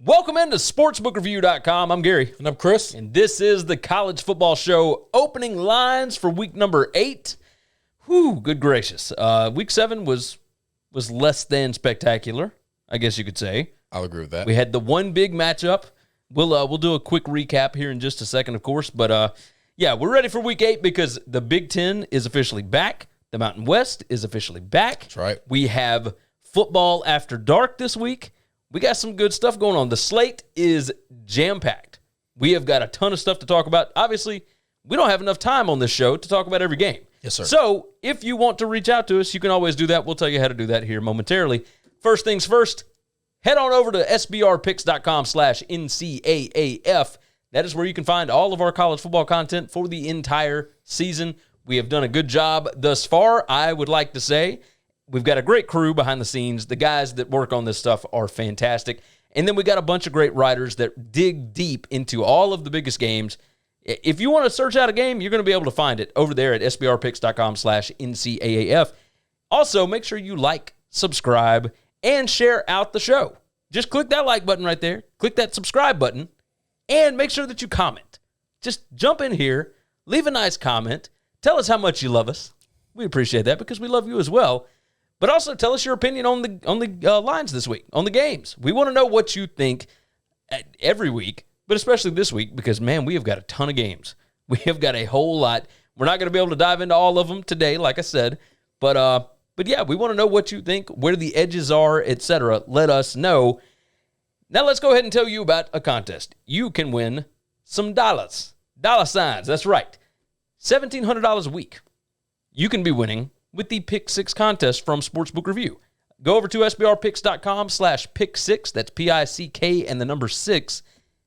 Welcome into sportsbookreview.com. I'm Gary. And I'm Chris. And this is the college football show opening lines for week number 8. Whew, good gracious. Week 7 was less than spectacular, I guess you could say. I'll agree with that. We had the one big matchup. We'll do a quick recap here in just a second, of course. But, yeah, we're ready for week 8 because the Big Ten is officially back. The Mountain West is officially back. That's right. We have football after dark this week. We got some good stuff going on. The slate is jam-packed. We have got a ton of stuff to talk about. Obviously, we don't have enough time on this show to talk about every game. Yes, sir. So if you want to reach out to us, you can always do that. We'll tell you how to do that here momentarily. First things first, head on over to sbrpicks.com/NCAAF. That is where you can find all of our college football content for the entire season. We have done a good job thus far, I would like to say. We've got a great crew behind the scenes. The guys that work on this stuff are fantastic. And then we got a bunch of great writers that dig deep into all of the biggest games. If you want to search out a game, you're going to be able to find it over there at sbrpicks.com/NCAAF. Also, make sure you like, subscribe, and share out the show. Just click that like button right there. Click that subscribe button, and make sure that you comment. Just jump in here, leave a nice comment, tell us how much you love us. We appreciate that because we love you as well. But also tell us your opinion on the lines this week, on the games. We want to know what you think every week, but especially this week because, man, we have got a ton of games. We have got a whole lot. We're not going to be able to dive into all of them today, like I said. But yeah, we want to know what you think, where the edges are, etc. Let us know. Now let's go ahead and tell you about a contest. You can win some dollars. Dollar signs, that's right. $1,700 a week. You can be winning with the Pick 6 contest from Sportsbook Review. Go over to sbrpicks.com/pick6. That's P-I-C-K and the number 6.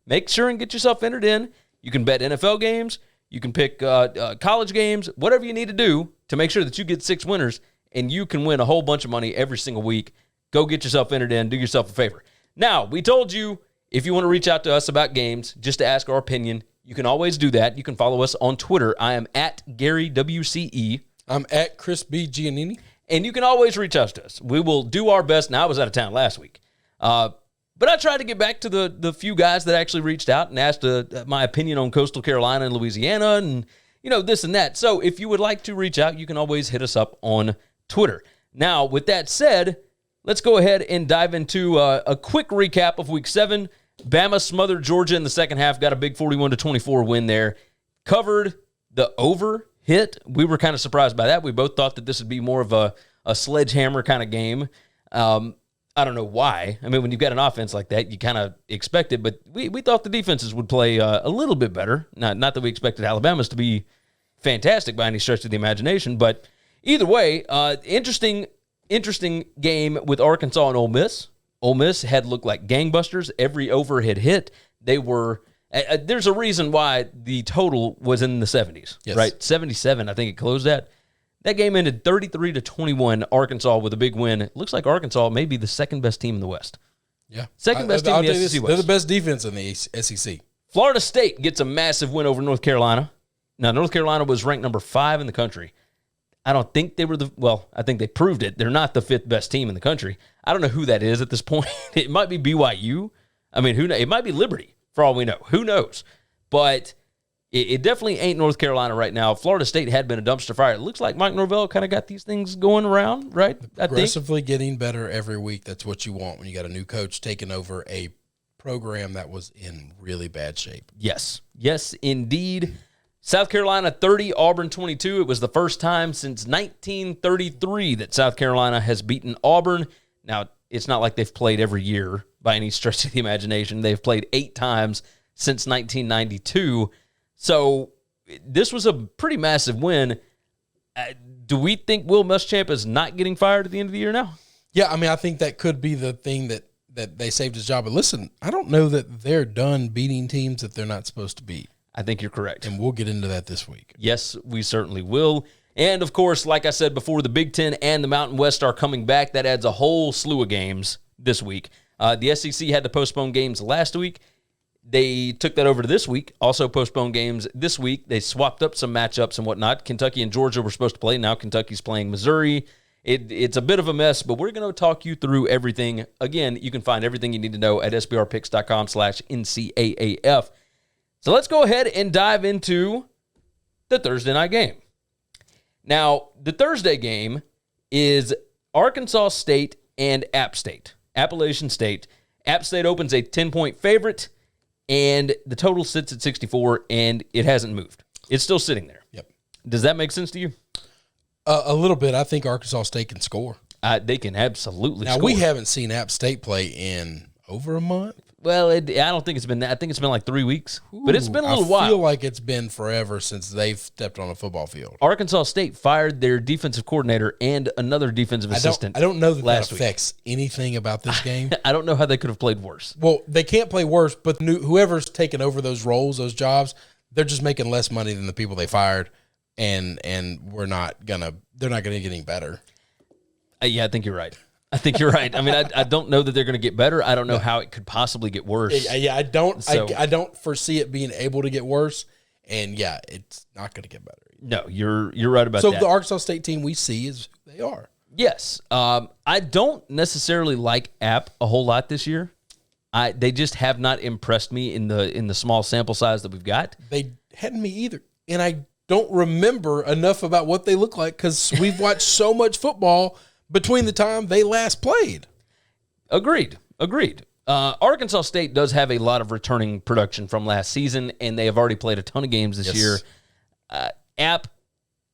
Make sure and get yourself entered in. You can bet NFL games. You can pick college games, whatever you need to do to make sure that you get 6 winners, and you can win a whole bunch of money every single week. Go get yourself entered in. Do yourself a favor. Now, we told you if you want to reach out to us about games, just to ask our opinion, you can always do that. You can follow us on Twitter. I am at GaryWCE. I'm at Chris B. Giannini. And you can always reach out to us. We will do our best. Now, I was out of town last week. But I tried to get back to the few guys that actually reached out and asked my opinion on Coastal Carolina and Louisiana and, this and that. So if you would like to reach out, you can always hit us up on Twitter. Now, with that said, let's go ahead and dive into a quick recap of Week 7. Bama smothered Georgia in the second half, got a big 41-24 win there. Covered the over hit. We were kind of surprised by that. We both thought that this would be more of a sledgehammer kind of game. I don't know why. I mean, when you've got an offense like that, you kind of expect it, but we thought the defenses would play a little bit better. Not that we expected Alabama's to be fantastic by any stretch of the imagination, but either way, interesting game with Arkansas and Ole Miss. Ole Miss had looked like gangbusters. Every over had hit. They were... there's a reason why the total was in the 70s, yes. Right? 77, I think it closed at. That game ended 33-21, Arkansas with a big win. It looks like Arkansas may be the second-best team in the West. Yeah. Second-best team in the SEC West. They're the best defense in the SEC. Florida State gets a massive win over North Carolina. Now, North Carolina was ranked number 5 in the country. I don't think they were I think they proved it. They're not the 5th best team in the country. I don't know who that is at this point. It might be BYU. I mean, who knows? It might be Liberty. For all we know. Who knows? But it definitely ain't North Carolina right now. Florida State had been a dumpster fire. It looks like Mike Norvell kind of got these things going around, right? Progressively getting better every week. That's what you want when you got a new coach taking over a program that was in really bad shape. Yes. Yes, indeed. South Carolina 30, Auburn 22. It was the first time since 1933 that South Carolina has beaten Auburn. Now, it's not like they've played every year by any stretch of the imagination. They've played 8 times since 1992. So this was a pretty massive win. Do we think Will Muschamp is not getting fired at the end of the year now? Yeah, I mean, I think that could be the thing that they saved his job. But listen, I don't know that they're done beating teams that they're not supposed to beat. I think you're correct. And we'll get into that this week. Yes, we certainly will. And, of course, like I said before, the Big Ten and the Mountain West are coming back. That adds a whole slew of games this week. The SEC had to postpone games last week. They took that over to this week, also postponed games this week. They swapped up some matchups and whatnot. Kentucky and Georgia were supposed to play. Now Kentucky's playing Missouri. It's a bit of a mess, but we're going to talk you through everything. Again, you can find everything you need to know at sbrpicks.com/NCAAF. So let's go ahead and dive into the Thursday night game. Now, the Thursday game is Arkansas State and App State, Appalachian State. App State opens a 10-point favorite, and the total sits at 64, and it hasn't moved. It's still sitting there. Yep. Does that make sense to you? A little bit. I think Arkansas State can score. They can absolutely Now, score. we haven't seen App State play in over a month. Well, I don't think it's been that. I think it's been like 3 weeks. But it's been a little while. I feel like it's been forever since they've stepped on a football field. Arkansas State fired their defensive coordinator and another defensive assistant. I don't know that last affects anything about this game. I don't know how they could have played worse. Well, they can't play worse, but whoever's taken over those roles, those jobs, they're just making less money than the people they fired, and they're not gonna get any better. Yeah, I think you're right. I mean, I don't know that they're going to get better. I don't know how it could possibly get worse. Yeah, I don't. So, I don't foresee it being able to get worse, and yeah, it's not going to get better. No, you're right about that. So the Arkansas State team we see is who they are. Yes, I don't necessarily like App a whole lot this year. They just have not impressed me in the small sample size that we've got. They hadn't me either, and I don't remember enough about what they look like because we've watched so much football between the time they last played. Agreed. Arkansas State does have a lot of returning production from last season, and they have already played a ton of games this year. App,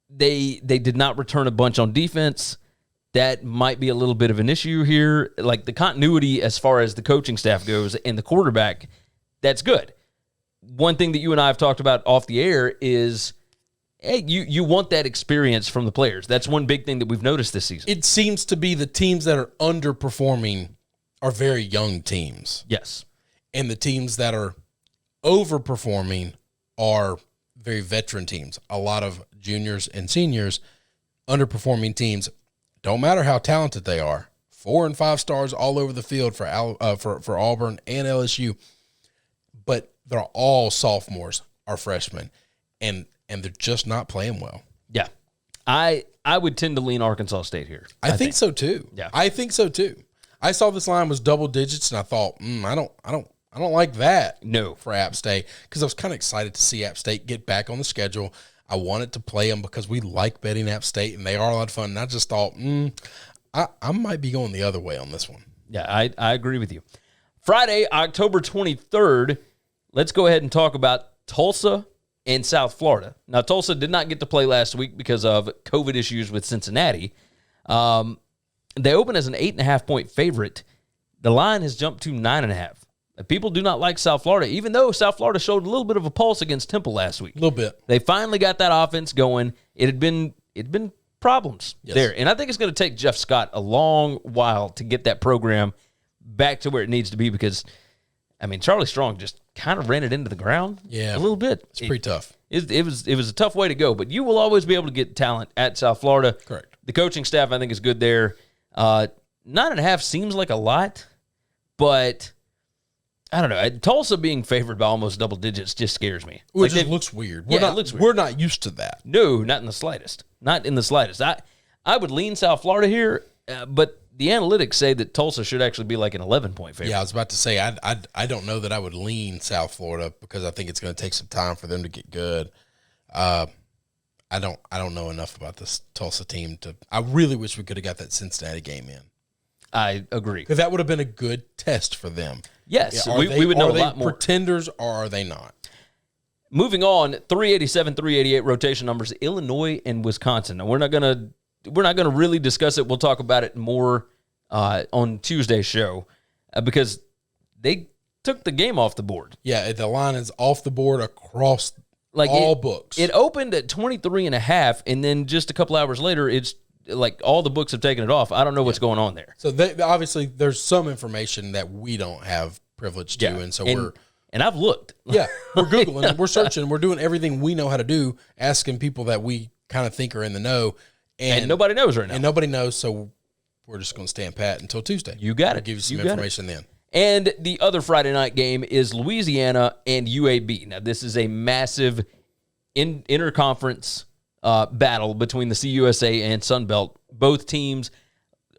they did not return a bunch on defense. That might be a little bit of an issue here. Like the continuity as far as the coaching staff goes and the quarterback, that's good. One thing that you and I have talked about off the air is, hey, you want that experience from the players. That's one big thing that we've noticed this season. It seems to be the teams that are underperforming are very young teams. Yes. And the teams that are overperforming are very veteran teams. A lot of juniors and seniors, underperforming teams, don't matter how talented they are. 4 and 5 stars all over the field for Auburn and LSU. But they're all sophomores, are freshmen. And they're just not playing well. Yeah. I would tend to lean Arkansas State here. I think so too. Yeah. I think so too. I saw this line was double digits and I thought, I don't like that. No. For App State, because I was kind of excited to see App State get back on the schedule. I wanted to play them because we like betting App State and they are a lot of fun. And I just thought, I might be going the other way on this one. Yeah, I agree with you. Friday, October 23rd, let's go ahead and talk about Tulsa and South Florida. Now, Tulsa did not get to play last week because of COVID issues with Cincinnati. They open as an 8.5-point favorite. The line has jumped to 9.5. People do not like South Florida, even though South Florida showed a little bit of a pulse against Temple last week. A little bit. They finally got that offense going. It had been problems there. And I think it's going to take Jeff Scott a long while to get that program back to where it needs to be because, I mean, Charlie Strong just kind of ran it into the ground a little bit. It's pretty tough. It was a tough way to go, but you will always be able to get talent at South Florida. Correct. The coaching staff, I think, is good there. 9.5 seems like a lot, but I don't know. Tulsa being favored by almost double digits just scares me. It just looks weird. It looks weird. We're not used to that. No, not in the slightest. Not in the slightest. I would lean South Florida here, but the analytics say that Tulsa should actually be like an 11-point favorite. Yeah, I was about to say I don't know that I would lean South Florida because I think it's going to take some time for them to get good. I don't know enough about this Tulsa team to. I really wish we could have got that Cincinnati game in. I agree because that would have been a good test for them. Yes, we would know a lot more. Pretenders or are they not? Moving on, 387, 388 rotation numbers: Illinois and Wisconsin. Now we're not gonna really discuss it. We'll talk about it more on Tuesday's show because they took the game off the board. Yeah, the line is off the board across all books. It opened at 23.5, and then just a couple hours later, it's like all the books have taken it off. I don't know what's going on there. So obviously there's some information that we don't have privilege to, and so and I've looked. Yeah, we're Googling, we're searching, we're doing everything we know how to do, asking people that we kind of think are in the know. And nobody knows right now. And nobody knows, so we're just going to stand pat until Tuesday. You got it. We'll give you some information then. And the other Friday night game is Louisiana and UAB. Now, this is a massive interconference battle between the CUSA and Sun Belt both teams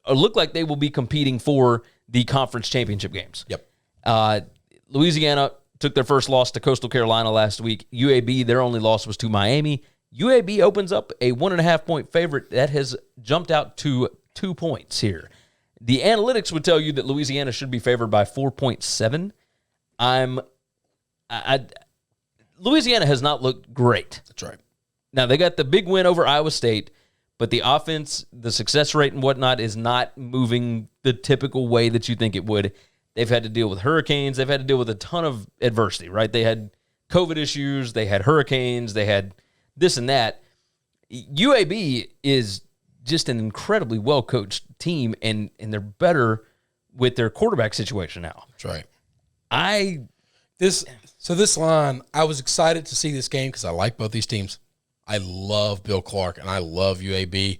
look like they will be competing for the conference championship games. Yep. Louisiana took their first loss to Coastal Carolina last week. UAB, their only loss was to Miami. UAB opens up a 1.5-point favorite that has jumped out to 2 points here. The analytics would tell you that Louisiana should be favored by 4.7. Louisiana has not looked great. That's right. Now, they got the big win over Iowa State, but the offense, the success rate and whatnot is not moving the typical way that you think it would. They've had to deal with hurricanes. They've had to deal with a ton of adversity, right? They had COVID issues. They had hurricanes. They had this and that. UAB is just an incredibly well-coached team, and they're better with their quarterback situation now. That's right. This line, I was excited to see this game because I like both these teams. I love Bill Clark, and I love UAB.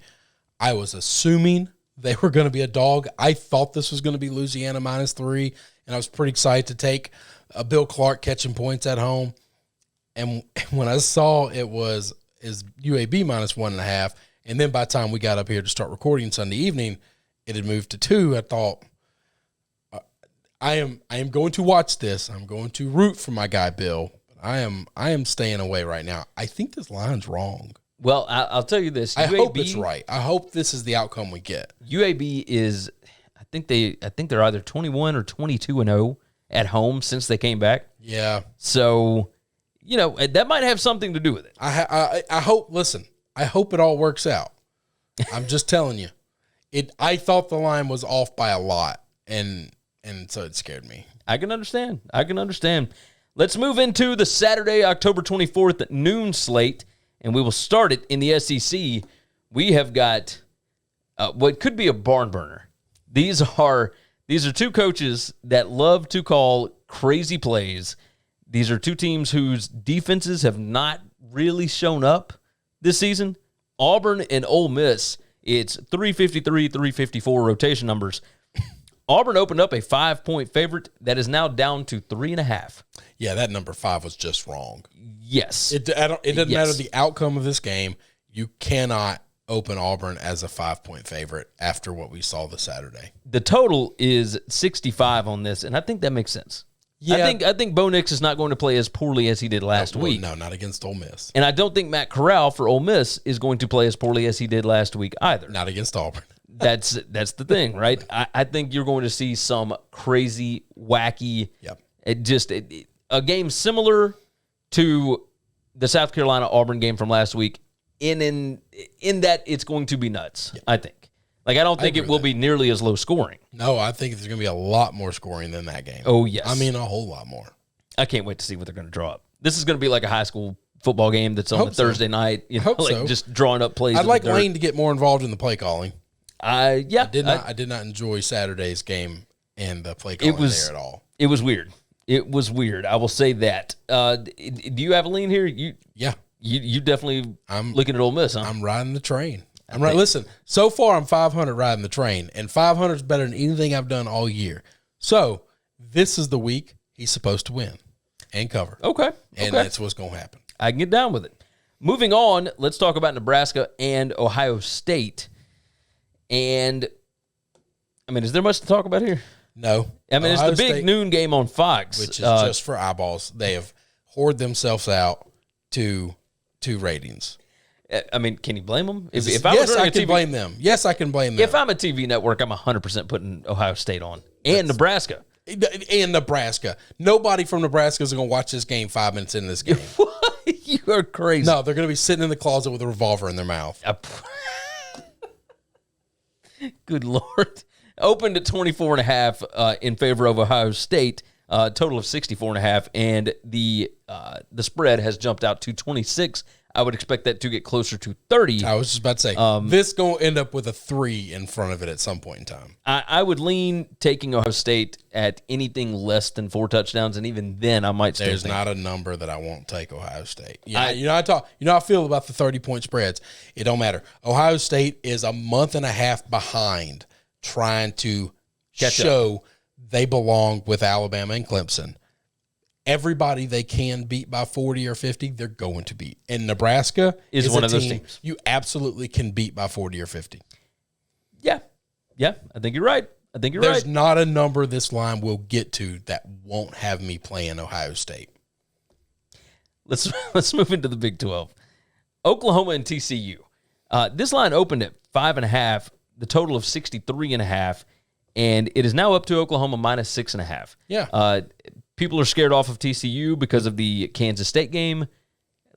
I was assuming they were going to be a dog. I thought this was going to be Louisiana -3, and I was pretty excited to take Bill Clark catching points at home. And when I saw it was UAB -1.5, and then by the time we got up here to start recording Sunday evening, it had moved to 2. I thought, I am going to watch this. I'm going to root for my guy Bill. But I am staying away right now. I think this line's wrong. Well, I'll tell you this. I hope it's right. I hope this is the outcome we get. UAB is, I think they're either 21 or 22-0 at home since they came back. Yeah. So, that might have something to do with it. I hope. Listen, I hope it all works out. I'm just telling you. I thought the line was off by a lot, and so it scared me. I can understand. Let's move into the Saturday, October 24th at noon slate, and we will start it in the SEC. We have got what could be a barn burner. These are two coaches that love to call crazy plays. These are two teams whose defenses have not really shown up this season. Auburn and Ole Miss, it's 353, 354 rotation numbers. Auburn opened up a 5-point favorite that is now down to 3.5. Yeah, that number 5 was just wrong. Yes. It doesn't matter the outcome of this game. You cannot open Auburn as a 5-point favorite after what we saw this Saturday. The total is 65 on this, and I think that makes sense. Yeah. I think Bo Nix is not going to play as poorly as he did last week. No, not against Ole Miss. And I don't think Matt Corral for Ole Miss is going to play as poorly as he did last week either. Not against Auburn. That's the thing, right? I think you're going to see some crazy, wacky, a game similar to the South Carolina-Auburn game from last week in that it's going to be nuts, I think. Like, I don't think it will be nearly as low scoring. No, I think there's going to be a lot more scoring than that game. Oh, yes. I mean, a whole lot more. I can't wait to see what they're going to draw up. This is going to be like a high school football game that's on a Thursday night. Just drawing up plays. I'd like Lane to get more involved in the play calling. I did not enjoy Saturday's game and the play calling there at all. It was weird. I will say that. Do you have a lean here? You definitely looking at Ole Miss, huh? I'm riding the train. Listen, so far I'm 500 riding the train, and 500 is better than anything I've done all year. So this is the week he's supposed to win and cover. Okay. And that's what's going to happen. I can get down with it. Moving on, let's talk about Nebraska and Ohio State. And, I mean, is there much to talk about here? No. I mean, Ohio it's the big noon game on Fox. Which is just for eyeballs. They have whored themselves out to ratings. I mean, can you blame them? I can blame them. Yes, I can blame them. If I'm a TV network, I'm 100% putting Ohio State on. And Nebraska. And Nebraska. Nobody from Nebraska is going to watch this game 5 minutes into this game. What? You are crazy. No, they're going to be sitting in the closet with a revolver in their mouth. Good Lord. Opened at 24.5 in favor of Ohio State. Total of 64.5. And the spread has jumped out to 26. I would expect that to get closer to 30. I was just about to say, this going to end up with a 3 in front of it at some point in time. I would lean taking Ohio State at anything less than 4 touchdowns, and even then I might still There's not a number that I won't take Ohio State. Yeah, I feel about the 30-point spreads. It don't matter. Ohio State is a month and a half behind trying to show they belong with Alabama and Clemson. Everybody they can beat by 40 or 50, they're going to beat. And Nebraska is one a of those team teams you absolutely can beat by 40 or 50. Yeah. I think you're right. There's not a number this line will get to that won't have me playing Ohio State. Let's move into the Big 12. Oklahoma and TCU. This line opened at 5.5, the total of 63.5, and it is now up to Oklahoma minus 6.5. Yeah. People are scared off of TCU because of the Kansas State game.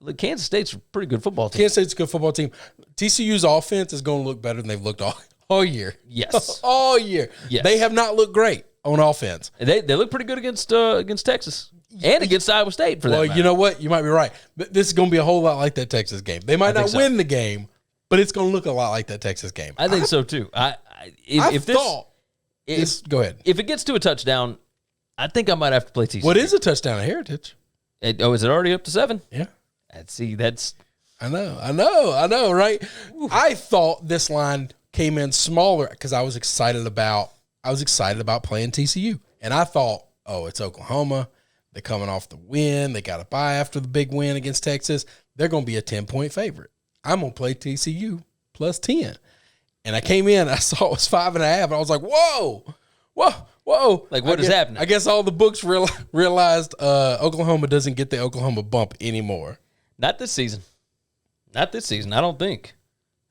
Look, Kansas State's a pretty good football team. Kansas State's a good football team. TCU's offense is going to look better than they've looked all year. Yes. All year. Yes. They have not looked great on offense. They look pretty good against Texas and against Iowa State for that matter. You know what? You might be right. But this is going to be a whole lot like that Texas game. They might not win the game, but it's going to look a lot like that Texas game. I think so too. Go ahead. If it gets to a touchdown, I think I might have to play TCU. What is a touchdown of Heritage? Is it already up to 7? Yeah. I know, right? Ooh. I thought this line came in smaller because I was excited about playing TCU. And I thought, it's Oklahoma. They're coming off the win. They got a bye after the big win against Texas. They're going to be a 10-point favorite. I'm going to play TCU plus 10. And I came in, I saw it was 5.5, and I was like, whoa. Like, what is happening? I guess all the books realized Oklahoma doesn't get the Oklahoma bump anymore. Not this season. I don't think.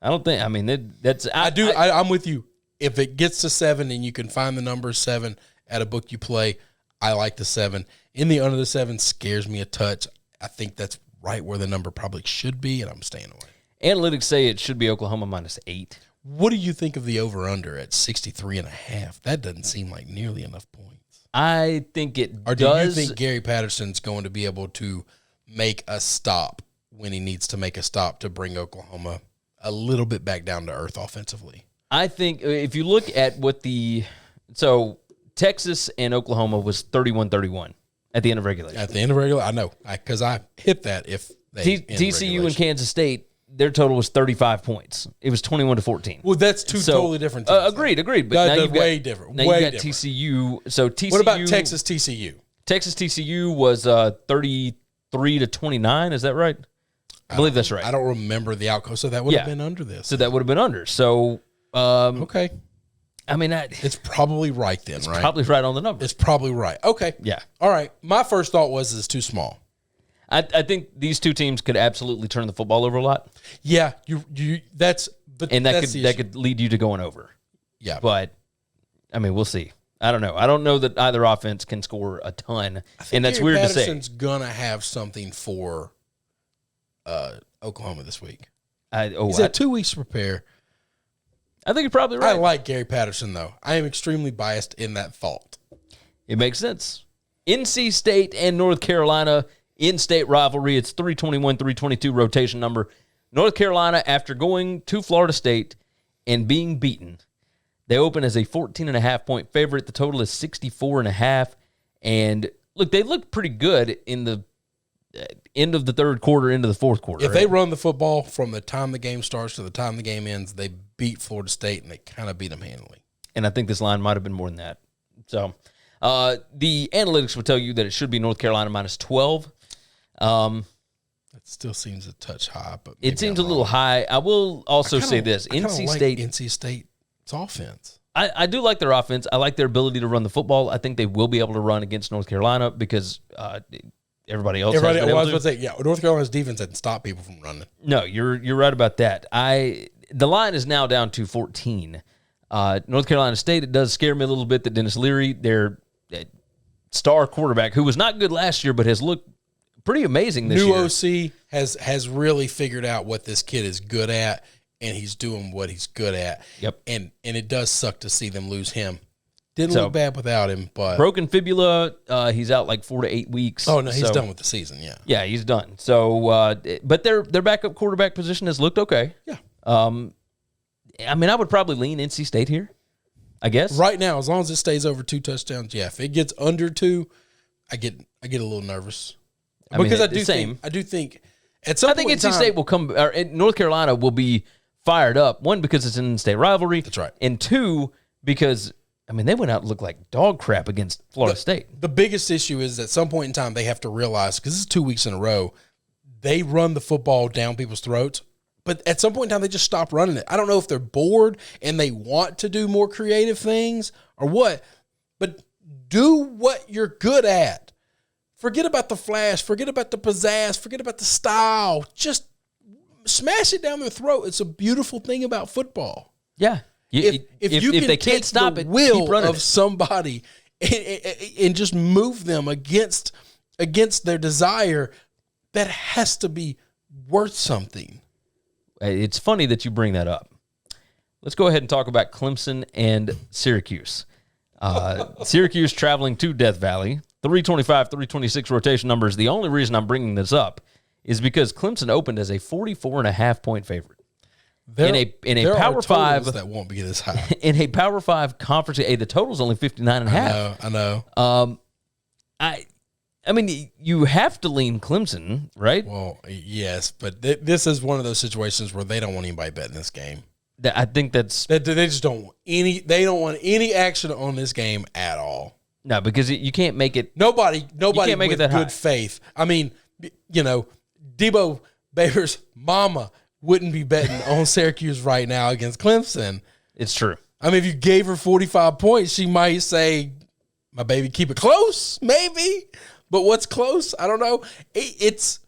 I mean, that's. I'm with you. If it gets to 7 and you can find the number 7 at a book you play, I like the 7. In the under the 7 scares me a touch. I think that's right where the number probably should be, and I'm staying away. Analytics say it should be Oklahoma minus 8. What do you think of the over-under at 63.5? That doesn't seem like nearly enough points. I think it does. Or do you think Gary Patterson's going to be able to make a stop when he needs to make a stop to bring Oklahoma a little bit back down to earth offensively? I think if you look at so Texas and Oklahoma was 31-31 at the end of regulation. At the end of regulation, I know, because I hit that if they TCU and Kansas State, their total was 35 points. It was 21-14. Well, that's two totally different teams. Agreed. But now you've got, way different. Now way you've got different. TCU. So TCU. What about Texas TCU? Texas TCU was 33-29. Is that right? I believe that's right. I don't remember the outcome, so that would have been under this. So that would have been under. So okay. I mean, it's probably right then, right? Probably right on the number. It's probably right. Okay. Yeah. All right. My first thought was it's too small. I think these two teams could absolutely turn the football over a lot. Yeah, that could lead you to going over. Yeah. But I mean, we'll see. I don't know. I don't know that either offense can score a ton. And that's weird to say. Patterson's gonna have something for Oklahoma this week. He's had 2 weeks to prepare. I think you're probably right. I like Gary Patterson, though. I am extremely biased in that thought. It makes sense. NC State and North Carolina, in-state rivalry. It's 321-322 rotation number. North Carolina, after going to Florida State and being beaten, they open as a 14.5-point favorite. The total is 64.5. And, look, they looked pretty good in the end of the third quarter into the fourth quarter. If they run the football from the time the game starts to the time the game ends, they beat Florida State, and they kind of beat them handily. And I think this line might have been more than that. So the analytics would tell you that it should be North Carolina minus 12. That still seems a touch high, but it seems a little high. I will also say this: NC State's offense. I do like their offense. I like their ability to run the football. I think they will be able to run against North Carolina because everybody else. North Carolina's defense didn't stop people from running. No, you're right about that. The line is now down to 14. North Carolina State, it does scare me a little bit that Dennis Leary, their star quarterback, who was not good last year but has looked pretty amazing this year. New OC has really figured out what this kid is good at, and he's doing what he's good at. Yep. And it does suck to see them lose him. Didn't look bad without him, but broken fibula. He's out like 4 to 8 weeks. Oh no, he's done with the season. Yeah. Yeah, he's done. So, but their backup quarterback position has looked okay. Yeah. I mean, I would probably lean NC State here, I guess. Right now, as long as it stays over 2 touchdowns, yeah. If it gets under 2, I get a little nervous. I do think at some point NC State will come, or North Carolina will be fired up. 1, because it's an in-state rivalry. That's right. And 2, because they went out and looked like dog crap against Florida State. The biggest issue is at some point in time they have to realize, because this is 2 weeks in a row, they run the football down people's throats. But at some point in time, they just stop running it. I don't know if they're bored and they want to do more creative things or what, but do what you're good at. Forget about the flash. Forget about the pizzazz. Forget about the style. Just smash it down their throat. It's a beautiful thing about football. Yeah. If they can't stop it, keep running of somebody and just move them against their desire, that has to be worth something. It's funny that you bring that up. Let's go ahead and talk about Clemson and Syracuse. Syracuse traveling to Death Valley. 325, 326 rotation numbers. The only reason I'm bringing this up is because Clemson opened as a 44.5-point favorite. In a Power 5 that won't be this high. In a Power 5 conference, the total's only 59.5. I know. I mean, you have to lean Clemson, right? Well, yes, but this is one of those situations where they don't want anybody betting this game. I think that's they just don't want any. They don't want any action on this game at all. No, because you can't make it. Nobody can't make with it that good high. faith. I mean, Debo Baylor's mama wouldn't be betting on Syracuse right now against Clemson. It's true. I mean, if you gave her 45 points, she might say, "My baby, keep it close," maybe. But what's close? I don't know. It's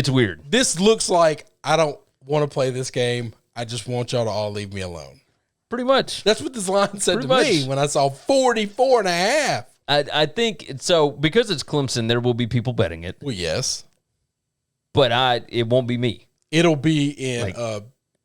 weird. This looks like I don't want to play this game. I just want y'all to all leave me alone. Pretty much. That's what this line said to me when I saw 44.5. I think so because it's Clemson. There will be people betting it. Well, yes, but it won't be me. It'll be in a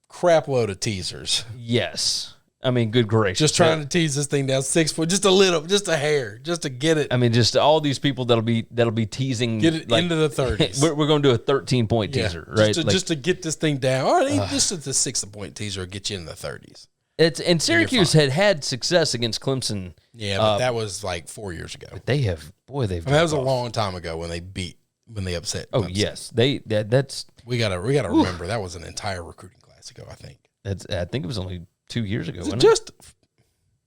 crap load of teasers. Yes. I mean, good gracious. Just trying to tease this thing down 6 foot, just a little, just a hair, just to get it. I mean, just all these people that'll be teasing. Get it into the 30s. We're going to do a 13-point teaser, right? Just to get this thing down. All right, just the 6-point teaser will get you in the 30s. And Syracuse had success against Clemson. Yeah, but that was like 4 years ago. But they've that was a long time ago when they upset. Oh Clemson. yes, that's we gotta remember that was an entire recruiting class ago. I think it was only 2 years ago. Wasn't it?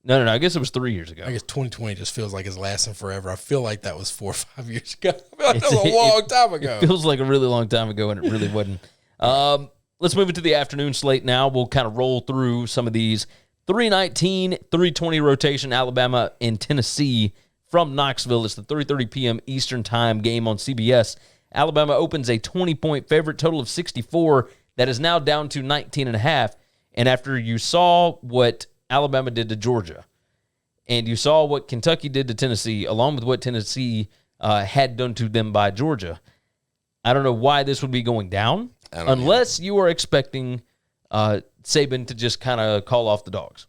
No. I guess it was 3 years ago. I guess 2020 just feels like it's lasting forever. I feel like that was 4 or 5 years ago. I feel like that was a long time ago. It feels like a really long time ago, and it really wasn't. Let's move into the afternoon slate now. We'll kind of roll through some of these. 319, 320 rotation, Alabama and Tennessee from Knoxville. It's the 3:30 p.m. Eastern Time game on CBS. Alabama opens a 20-point favorite, total of 64. That is now down to 19.5. And after you saw what Alabama did to Georgia, and you saw what Kentucky did to Tennessee, along with what Tennessee had done to them by Georgia, I don't know why this would be going down, unless you are expecting Saban to just kind of call off the dogs.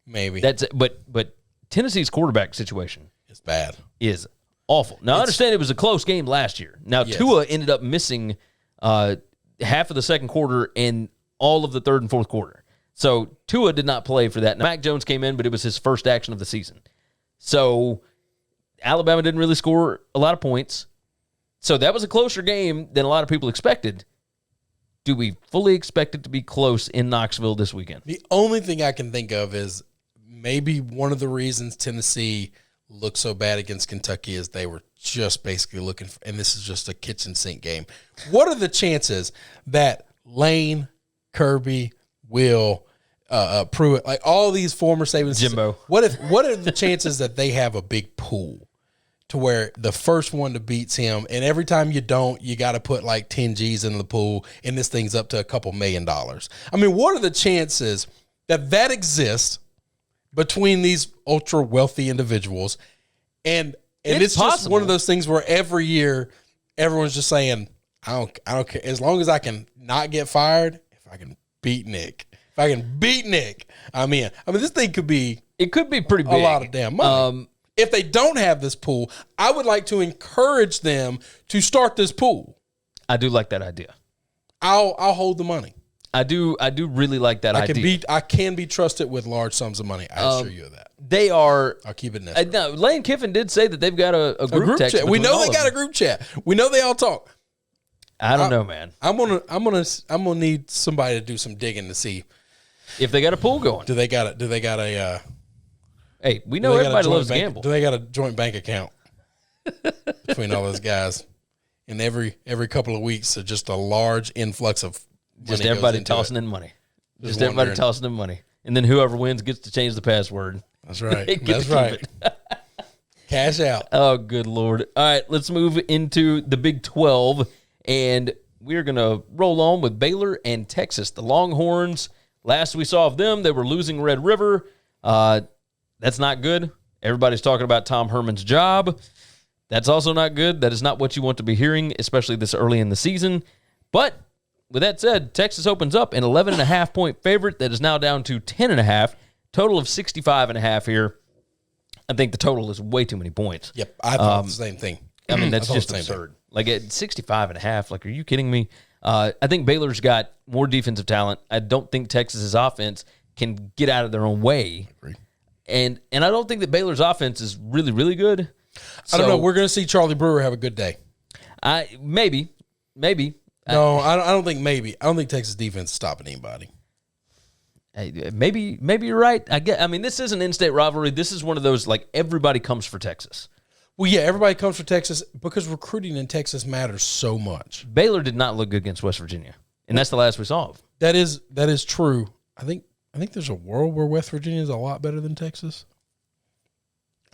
Maybe. But Tennessee's quarterback situation is bad. Is awful. Now, I understand it was a close game last year. Now, yes. Tua ended up missing half of the second quarter and all of the third and fourth quarter. So Tua did not play for that. Now, Mac Jones came in, but it was his first action of the season. So Alabama didn't really score a lot of points. So that was a closer game than a lot of people expected. Do we fully expect it to be close in Knoxville this weekend? The only thing I can think of is maybe one of the reasons Tennessee looked so bad against Kentucky is they were just basically looking for, and this is just a kitchen sink game. What are the chances that Lane, Kirby, Will, Pruitt, like all these former Saban, Jimbo, what are the chances that they have a big pool to where the first one to beats him, and every time you don't, you got to put like 10 G's in the pool, and this thing's up to a couple $1 million. I mean, what are the chances that exists between these ultra wealthy individuals? And it's just one of those things where every year everyone's just saying, I don't care. As long as I can not get fired, if I can beat Nick. If I can beat Nick, I'm in. I mean, this thing could be pretty big. A lot of damn money. If they don't have this pool, I would like to encourage them to start this pool. I do like that idea. I'll hold the money. I do really like that idea. I can be trusted with large sums of money. I assure you of that. They are. I'll keep it necessary. No, Lane Kiffin did say that they've got a group text. Chat. We know they got a group chat. We know they all talk. I don't know, man. I'm gonna need somebody to do some digging to see if they got a pool going. Do they got a? Hey, we know everybody loves to gamble. Do they got a joint bank account between all those guys? And every couple of weeks, just a large influx of Just everybody tossing in money. Just everybody tossing in money. And then whoever wins gets to change the password. That's right. That's right. Cash out. Oh, good Lord. All right, let's move into the Big 12, and we're going to roll on with Baylor and Texas. The Longhorns, last we saw of them, they were losing Red River. That's not good. Everybody's talking about Tom Herman's job. That's also not good. That is not what you want to be hearing, especially this early in the season. But with that said, Texas opens up an 11.5-point favorite that is now down to 10.5, total of 65.5 here. I think the total is way too many points. Yep, I thought the same thing. I mean, that's just absurd. Like at 65.5, like, are you kidding me? I think Baylor's got more defensive talent. I don't think Texas's offense can get out of their own way. Agree. And I don't think that Baylor's offense is really, really good. I don't know. We're going to see Charlie Brewer have a good day. Maybe. No, I don't think maybe. I don't think Texas defense is stopping anybody. Maybe you're right. I mean, this is an in-state rivalry. This is one of those, like, everybody comes for Texas. Well, yeah, everybody comes for Texas because recruiting in Texas matters so much. Baylor did not look good against West Virginia, and that's the last we saw of. That is true. I think there's a world where West Virginia is a lot better than Texas.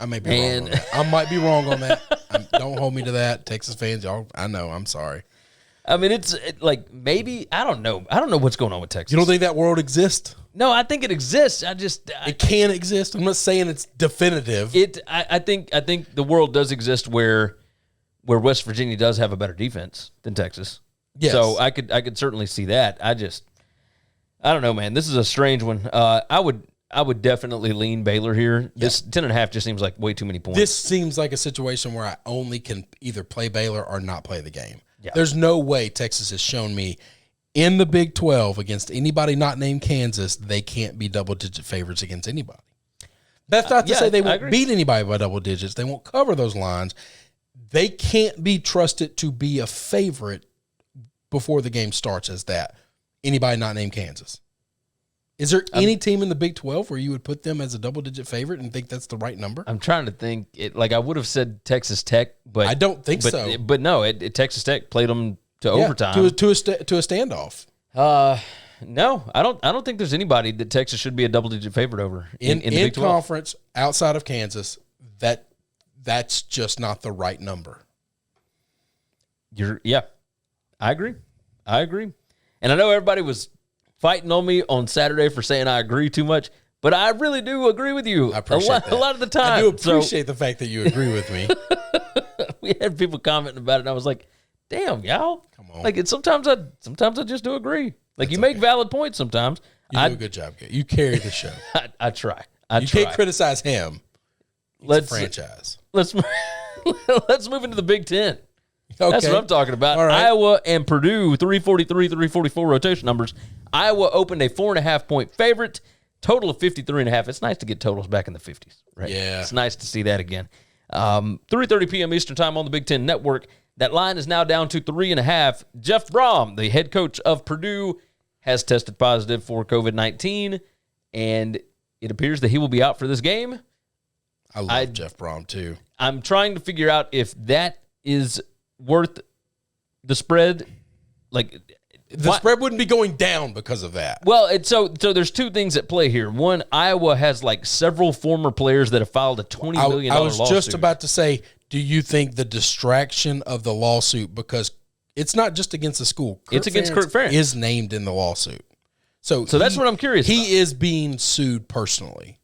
I may be wrong on that. I might be wrong on that. Don't hold me to that, Texas fans. Y'all, I know. I'm sorry. I mean, it's like maybe I don't know. I don't know what's going on with Texas. You don't think that world exists? No, I think it exists. It can exist. I'm not saying it's definitive. I think the world does exist where West Virginia does have a better defense than Texas. Yes. So I could certainly see that. I don't know, man. This is a strange one. I would definitely lean Baylor here. This 10.5 just seems like way too many points. This seems like a situation where I only can either play Baylor or not play the game. Yeah. There's no way Texas has shown me in the Big 12 against anybody not named Kansas, they can't be double-digit favorites against anybody. That's not to say they won't beat anybody by double digits. They won't cover those lines. They can't be trusted to be a favorite before the game starts as that. Anybody not named Kansas. Is there any team in the Big 12 where you would put them as a double-digit favorite and think that's the right number? I'm trying to think. I would have said Texas Tech, but I don't think so. But no, Texas Tech played them to overtime to a standoff. No, I don't think there's anybody that Texas should be a double-digit favorite over in the Big 12. Conference outside of Kansas. That's just not the right number. I agree, and I know everybody was fighting on me on Saturday for saying I agree too much, but I really do agree with you. I appreciate a lot of the time. I do appreciate the fact that you agree with me. We had people commenting about it, and I was like, "Damn, y'all! Come on!" Like sometimes I just do agree. Like you make valid points sometimes. You do a good job. You carry the show. I try. You can't criticize him. It's a franchise. Let's move into the Big Ten. Okay. That's what I'm talking about. All right. Iowa and Purdue, 343, 344 rotation numbers. Iowa opened a 4.5-point favorite, total of 53.5. It's nice to get totals back in the 50s, right? Yeah. It's nice to see that again. 3:30 p.m. Eastern Time on the Big Ten Network. That line is now down to 3.5. Jeff Brom, the head coach of Purdue, has tested positive for COVID-19, and it appears that he will be out for this game. I love Jeff Brom, too. I'm trying to figure out if that is worth the spread. Like the spread wouldn't be going down because of that. Well, so there's two things at play here. One, Iowa has like several former players that have filed a $20 million lawsuit. I was just about to say, do you think the distraction of the lawsuit, because it's not just against the school. It's against Kirk Ferentz. Is named in the lawsuit. So that's what I'm curious about. He is being sued personally.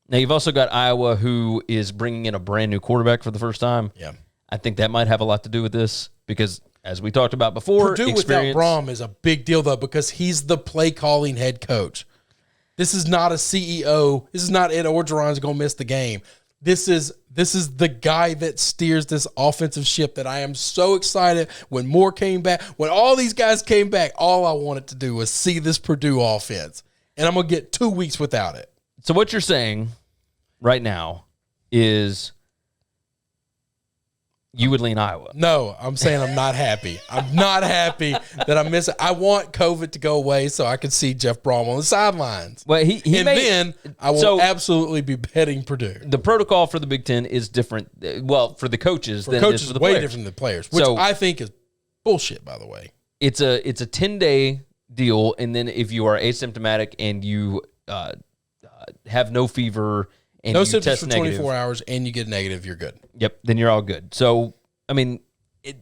Now, you've also got Iowa, who is bringing in a brand-new quarterback for the first time. Yeah. I think that might have a lot to do with this because, as we talked about before, Purdue without Brom is a big deal, though, because he's the play-calling head coach. This is not a CEO. This is not Ed Orgeron's going to miss the game. This is the guy that steers this offensive ship that I am so excited when Moore came back. When all these guys came back, all I wanted to do was see this Purdue offense. And I'm going to get 2 weeks without it. So what you're saying right now is you would lean Iowa. No, I'm saying I'm not happy. I'm not happy that I'm missing. I want COVID to go away so I can see Jeff Brom on the sidelines. Well, then I will absolutely be betting Purdue. The protocol for the Big Ten is different. Well, for the coaches than it is for the way players. Different than the players, which I think is bullshit. By the way, it's a 10-day deal. And then if you are asymptomatic and you have no fever and no you symptoms test for negative, 24 hours and you get negative, you're good. Yep, then you're all good. So, I mean,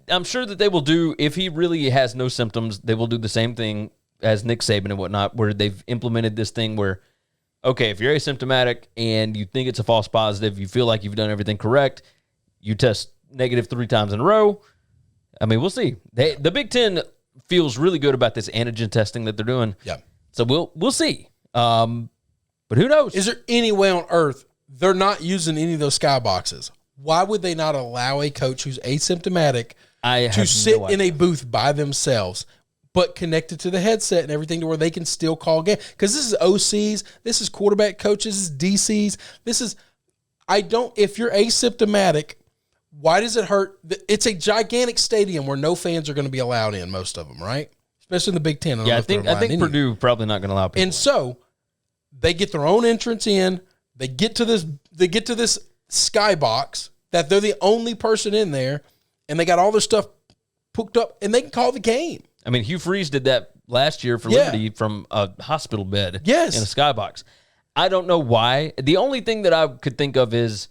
I'm sure that they will do, if he really has no symptoms, they will do the same thing as Nick Saban and whatnot, where they've implemented this thing where, okay, if you're asymptomatic and you think it's a false positive, you feel like you've done everything correct, you test negative 3 times in a row. I mean, we'll see. The Big Ten feels really good about this antigen testing that they're doing. Yeah. So we'll see. But who knows? Is there any way on earth they're not using any of those skyboxes? Why would they not allow a coach who's asymptomatic to sit in a booth by themselves, but connected to the headset and everything to where they can still call game? Because this is OCs, this is quarterback coaches, this is DCs. If you're asymptomatic, why does it hurt? It's a gigantic stadium where no fans are going to be allowed in, most of them, right? Especially in the Big Ten. I think Purdue probably not going to allow people. And so they get their own entrance in. They get to this skybox that they're the only person in there, and they got all their stuff hooked up, and they can call the game. I mean, Hugh Freeze did that last year for Liberty from a hospital bed in a skybox. I don't know why. The only thing that I could think of is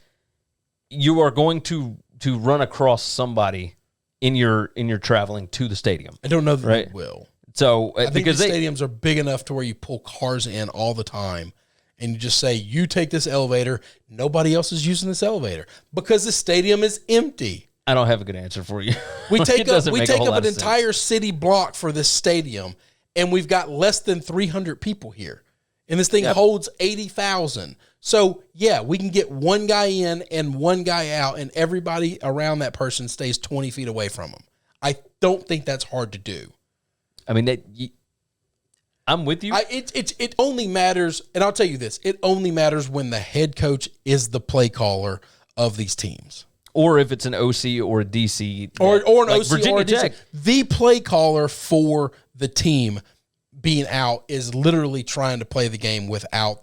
you are going to run across somebody in your traveling to the stadium. I don't know that they will. So I think the stadiums are big enough to where you pull cars in all the time, and you just say, you take this elevator, nobody else is using this elevator because the stadium is empty. I don't have a good answer for you. We take up an entire city block for this stadium, and we've got less than 300 people here. And this thing holds 80,000. So, yeah, we can get one guy in and one guy out, and everybody around that person stays 20 feet away from them. I don't think that's hard to do. I mean, I'm with you. It only matters, and I'll tell you this, it only matters when the head coach is the play caller of these teams. Or if it's an OC or a DC. Or an OC Virginia or a DC. Tech. The play caller for the team being out is literally trying to play the game without,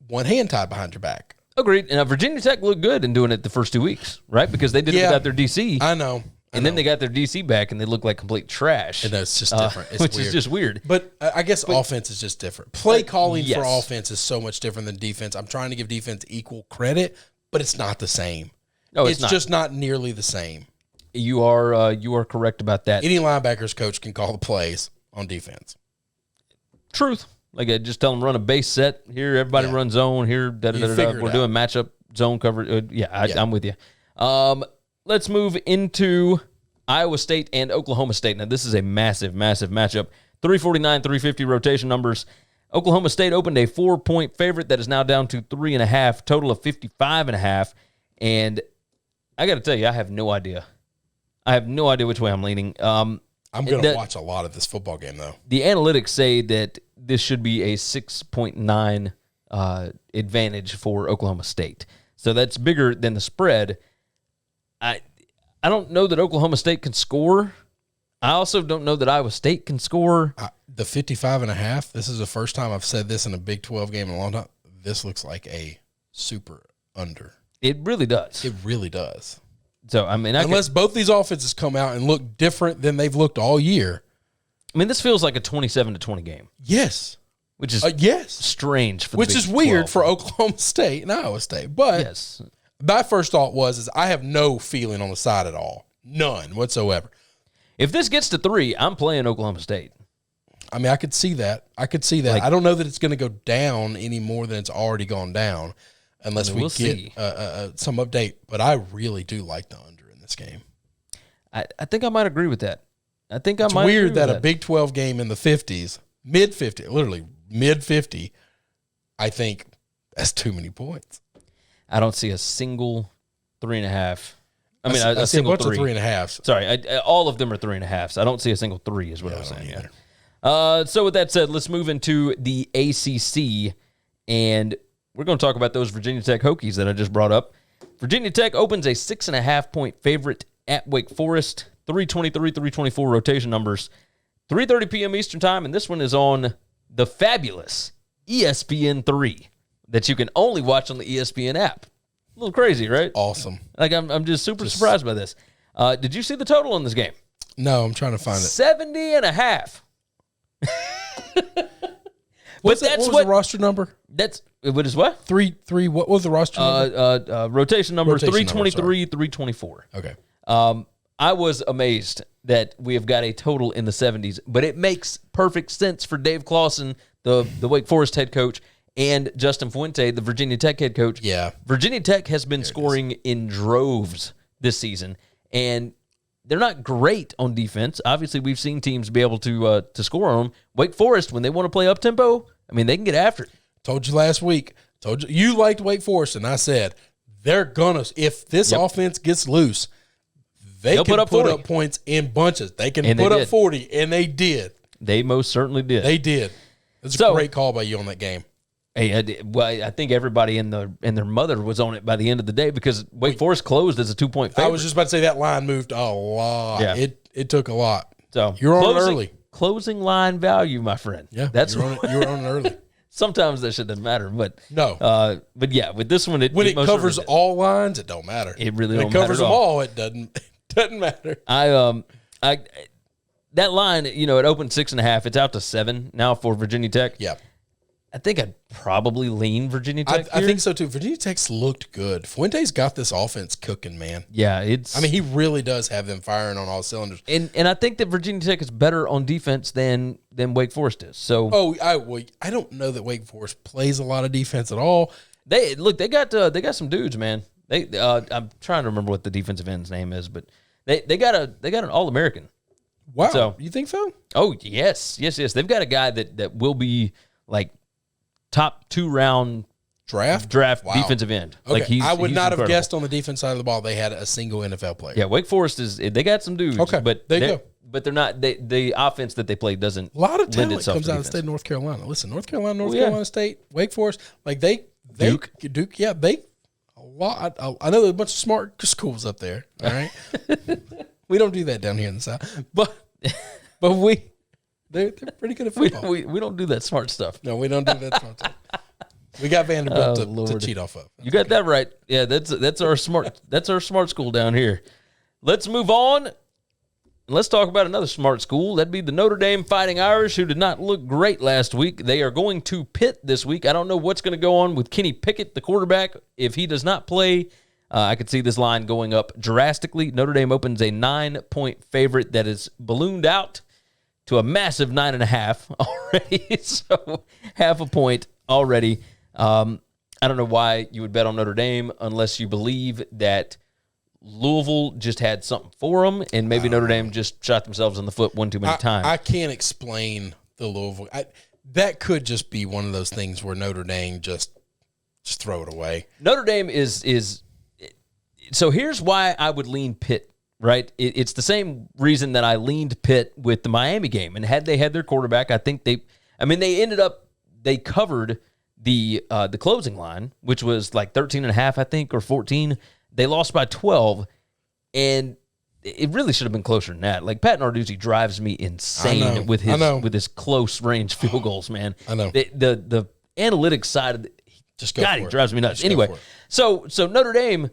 one hand tied behind your back. Agreed. And Virginia Tech looked good in doing it the first 2 weeks, right? Because they did it without their DC. I know. And then they got their DC back, and they looked like complete trash. And it's just different. It's which weird. is just weird. But I guess offense is just different. Play calling for offense is so much different than defense. I'm trying to give defense equal credit, but it's not the same. No, it's just not nearly the same. You are correct about that. Any linebackers coach can call the plays on defense. Truth. Just tell them run a base set. Here, everybody run zone. Here, We're doing matchup zone coverage. I'm with you. Let's move into Iowa State and Oklahoma State. Now, this is a massive, massive matchup. 349, 350 rotation numbers. Oklahoma State opened a 4-point favorite that is now down to 3.5, total of 55.5. And I got to tell you, I have no idea. I have no idea which way I'm leaning. I'm going to watch a lot of this football game, though. The analytics say that this should be a 6.9 advantage for Oklahoma State. So that's bigger than the spread. I don't know that Oklahoma State can score. I also don't know that Iowa State can score. The 55.5, this is the first time I've said this in a Big 12 game in a long time. This looks like a super under. It really does. It really does. So, I mean, unless both these offenses come out and look different than they've looked all year. I mean, this feels like a 27-20 game. Yes. Which is strange for the Which Big is weird 12. for Oklahoma State and Iowa State. But my first thought was I have no feeling on the side at all. None whatsoever. If this gets to 3, I'm playing Oklahoma State. I mean, I could see that. I don't know that it's going to go down any more than it's already gone down unless we get some update. But I really do like the under in this game. I think I might agree with that. It's weird that a Big 12 game in the 50s, mid-50, literally mid-50, I think that's too many points. I don't see a single 3.5. I mean, a single bunch of 3.5s. Sorry, all of them are 3.5s. I don't see a single 3 is what I was saying. So with that said, let's move into the ACC, and we're going to talk about those Virginia Tech Hokies that I just brought up. Virginia Tech opens a 6.5-point favorite at Wake Forest. 323, 324 rotation numbers. 3:30 p.m. Eastern Time, and this one is on the fabulous ESPN3 that you can only watch on the ESPN app. A little crazy, right? Awesome. I'm just super surprised by this. Did you see the total on this game? No, I'm trying to find it. 70.5. What was the roster number? What is what? 3. What was the roster number? Rotation number 323, 324. Okay. I was amazed that we have got a total in the 70s, but it makes perfect sense for Dave Clawson, the Wake Forest head coach, and Justin Fuente, the Virginia Tech head coach. Yeah. Virginia Tech has been scoring in droves this season, and they're not great on defense. Obviously, we've seen teams be able to score on them. Wake Forest, when they want to play up-tempo, I mean, they can get after it. Told you last week. You liked Wake Forest, and I said they're going to, if this offense gets loose, they'll can put up points in bunches. They can put up 40, and they did. They most certainly did. They did. It's a great call by you on that game. Hey, I think everybody and their mother was on it by the end of the day because Wake Forest closed as a 2-point favorite. I was just about to say that line moved a lot. Yeah. It took a lot. So you're on it early. Closing line value, my friend. Yeah, you were on it early. Sometimes that shit doesn't matter, but no. But yeah, with this one, when it covers all lines, it don't matter. It really when don't matter. It covers them all. It doesn't matter. That line, it opened 6.5. It's out to 7 now for Virginia Tech. Yeah. I think I'd probably lean Virginia Tech. I think so too. Virginia Tech's looked good. Fuente's got this offense cooking, man. Yeah, he really does have them firing on all cylinders. And I think that Virginia Tech is better on defense than Wake Forest is. So I don't know that Wake Forest plays a lot of defense at all. They got some dudes, man. I'm trying to remember what the defensive end's name is, but they got an All-American. Wow, so, you think so? Oh yes. They've got a guy that will be like top 2-round draft wow. defensive end. Okay. I would not have guessed on the defense side of the ball they had a single NFL player. Yeah, Wake Forest they got some dudes. Okay, but they're not. The offense that they play doesn't. A lot of talent lend itself comes to out of the state of North Carolina. Listen, North Carolina State, Wake Forest, like Duke. Yeah, a lot. I know there's a bunch of smart schools up there. All right, we don't do that down here in the South, but they're pretty good at football. We don't do that smart stuff. No, we don't do that smart stuff. We got Vanderbilt to cheat off of. You got that right. Yeah, that's our smart school down here. Let's move on. Let's talk about another smart school. That'd be the Notre Dame Fighting Irish, who did not look great last week. They are going to Pitt this week. I don't know what's going to go on with Kenny Pickett, the quarterback. If he does not play, I could see this line going up drastically. Notre Dame opens a 9-point favorite that is ballooned out to a massive 9.5 already. So half a point already. I don't know why you would bet on Notre Dame unless you believe that Louisville just had something for them, and maybe Notre Dame just shot themselves in the foot one too many times. I can't explain the Louisville. That could just be one of those things where Notre Dame just throw it away. Notre Dame is so here's why I would lean Pitt, right? It's the same reason that I leaned Pitt with the Miami game. And had they had their quarterback, I think they covered the closing line, which was like 13.5, I think, or 14. They lost by 12, and it really should have been closer than that. Like, Pat Narduzzi drives me insane with his close range field goals, man. I know. The analytics side of he drives me nuts. Anyway, so Notre Dame,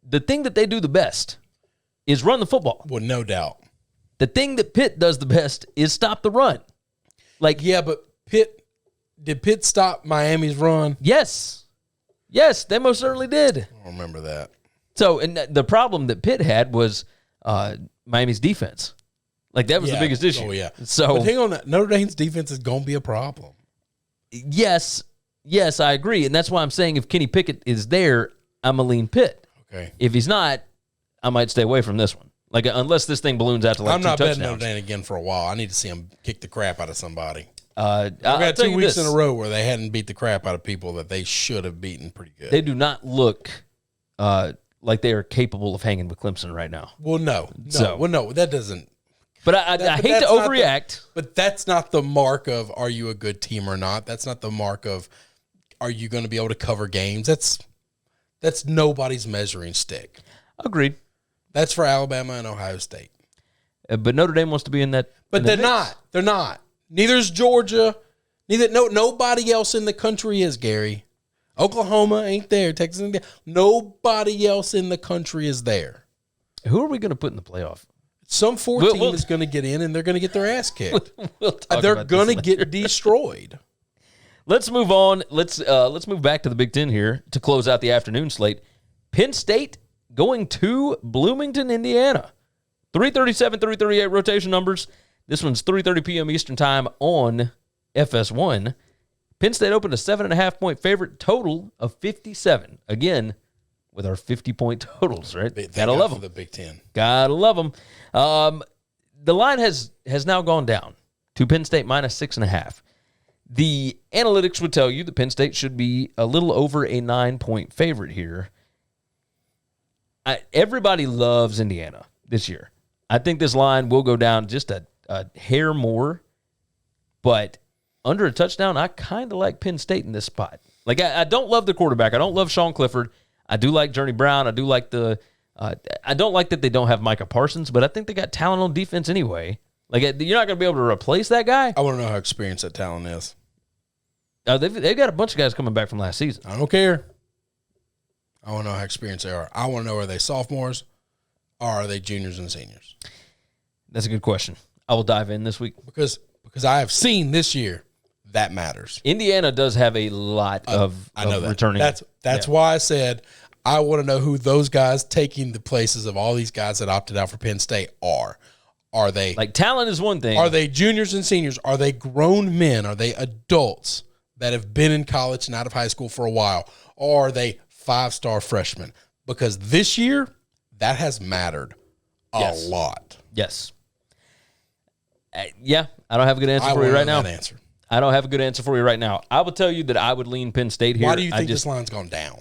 the thing that they do the best is run the football. Well, no doubt. The thing that Pitt does the best is stop the run. Yeah, but did Pitt stop Miami's run? Yes, they most certainly did. I don't remember that. So, and the problem that Pitt had was Miami's defense. Like, that was the biggest issue. Oh, yeah. So, but hang on, Notre Dame's defense is going to be a problem. Yes, I agree. And that's why I'm saying if Kenny Pickett is there, I'm a lean Pitt. Okay. If he's not, I might stay away from this one. Like, unless this thing balloons out to like 2 touchdowns. I'm not betting Notre Dame again for a while. I need to see him kick the crap out of somebody. I've got 2 weeks in a row where they hadn't beat the crap out of people that they should have beaten pretty good. They do not look like they are capable of hanging with Clemson right now. Well, no, that doesn't. But I hate to overreact. But that's not the mark of are you a good team or not. That's not the mark of are you going to be able to cover games. That's nobody's measuring stick. Agreed. That's for Alabama and Ohio State. But Notre Dame wants to be in that. But they're not. They're not. Neither's Georgia. Nobody else in the country is, Gary. Oklahoma ain't there. Texas ain't there. Nobody else in the country is there. Who are we going to put in the playoff? Some team is going to get in, and they're going to get their ass kicked. They're going to get destroyed. Let's move on. Let's move back to the Big Ten here to close out the afternoon slate. Penn State going to Bloomington, Indiana. 337, 338 rotation numbers. This one's 3:30 p.m. Eastern time on FS1. Penn State opened a 7.5-point favorite, total of 57. Again, with our 50-point totals, right? Gotta love them. The Big Ten. Gotta love them. The line has now gone down to Penn State minus 6.5. The analytics would tell you that Penn State should be a little over a 9-point favorite here. Everybody loves Indiana this year. I think this line will go down just a hair more, but under a touchdown, I kind of like Penn State in this spot. Like, I don't love the quarterback. I don't love Sean Clifford. I do like Journey Brown. I do like I don't like that they don't have Micah Parsons, but I think they got talent on defense anyway. Like, you're not going to be able to replace that guy. I want to know how experienced that talent is. They've got a bunch of guys coming back from last season. I don't care. I want to know how experienced they are. I want to know, are they sophomores or are they juniors and seniors? That's a good question. I will dive in this week. Because I have seen this year that matters. Indiana does have a lot of returning. That's why I said I want to know who those guys taking the places of all these guys that opted out for Penn State are. Are they like talent is one thing? Are they juniors and seniors? Are they grown men? Are they adults that have been in college and out of high school for a while? Or are they 5-star freshmen? Because this year that has mattered a lot. Yes. Yeah, I don't have a good answer for you right now. I don't have a good answer for you right now. I will tell you that I would lean Penn State here. Why do you think this line's gone down?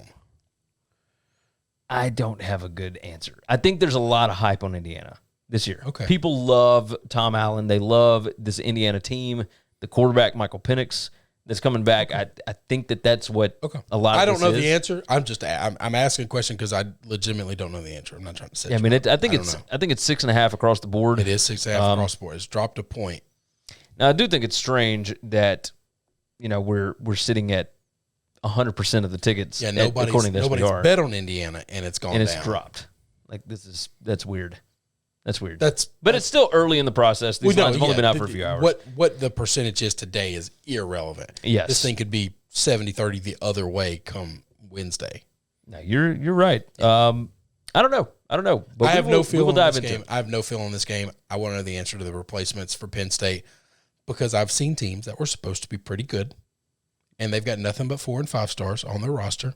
I don't have a good answer. I think there's a lot of hype on Indiana this year. Okay. People love Tom Allen. They love this Indiana team. The quarterback, Michael Penix, that's coming back. I think that's what a lot of I don't know the answer. I'm asking a question because I legitimately don't know the answer. I'm not trying to say. Yeah, I mean, I think it's 6.5 across the board. It is 6.5 across the board. It's dropped a point. Now, I do think it's strange that, we're sitting at 100% of the tickets. Yeah, nobody's bet on Indiana, and it's gone down. And it's dropped. Like, that's weird. But it's still early in the process. These lines have only been out for a few hours. What the percentage is today is irrelevant. Yes. This thing could be 70-30 the other way come Wednesday. No, you're right. I don't know. But I have no feel in this game. I have no feel in this game. I want to know the answer to the replacements for Penn State because I've seen teams that were supposed to be pretty good, and they've got nothing but 4 and 5 stars on their roster.